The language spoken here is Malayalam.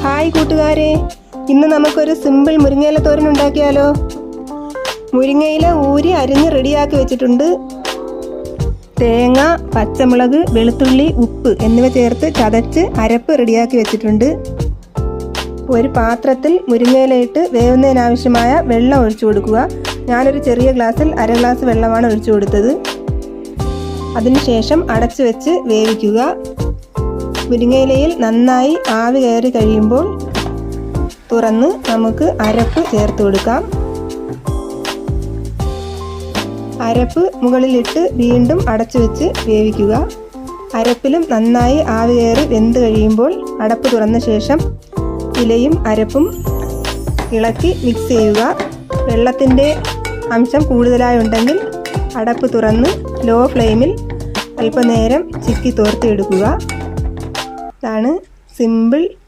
ഹായ് കൂട്ടുകാരെ, ഇന്ന് നമുക്കൊരു സിമ്പിൾ മുരിങ്ങയില തോരൻ ഉണ്ടാക്കിയാലോ. മുരിങ്ങയില ഊരി അരിഞ്ഞ് റെഡിയാക്കി വെച്ചിട്ടുണ്ട്. തേങ്ങ, പച്ചമുളക്, വെളുത്തുള്ളി, ഉപ്പ് എന്നിവ ചേർത്ത് ചതച്ച് അരപ്പ് റെഡിയാക്കി വെച്ചിട്ടുണ്ട്. ഒരു പാത്രത്തിൽ മുരിങ്ങയില ഇട്ട് വേവുന്നതിനാവശ്യമായ വെള്ളം ഒഴിച്ചു കൊടുക്കുക. ഞാനൊരു ചെറിയ ഗ്ലാസ്സിൽ അര ഗ്ലാസ് വെള്ളമാണ് ഒഴിച്ചു കൊടുത്തത്. അതിനുശേഷം അടച്ചു വെച്ച് വേവിക്കുക. മുരിങ്ങയിലയിൽ നന്നായി ആവി കയറി കഴിയുമ്പോൾ തുറന്ന് നമുക്ക് അരപ്പ് ചേർത്ത് കൊടുക്കാം. അരപ്പ് മുകളിലിട്ട് വീണ്ടും അടച്ചു വെച്ച് വേവിക്കുക. അരപ്പിലും നന്നായി ആവി കയറി വെന്ത് കഴിയുമ്പോൾ അടപ്പ് തുറന്ന ശേഷം ഇലയും അരപ്പും ഇളക്കി മിക്സ് ചെയ്യുക. വെള്ളത്തിൻ്റെ അംശം കൂടുതലായി ഉണ്ടെങ്കിൽ അടപ്പ് തുറന്ന് ലോ ഫ്ലെയിമിൽ അല്പനേരം ചിക്കി തോർത്തിയെടുക്കുക. ഇതാണ് സിമ്പിൾ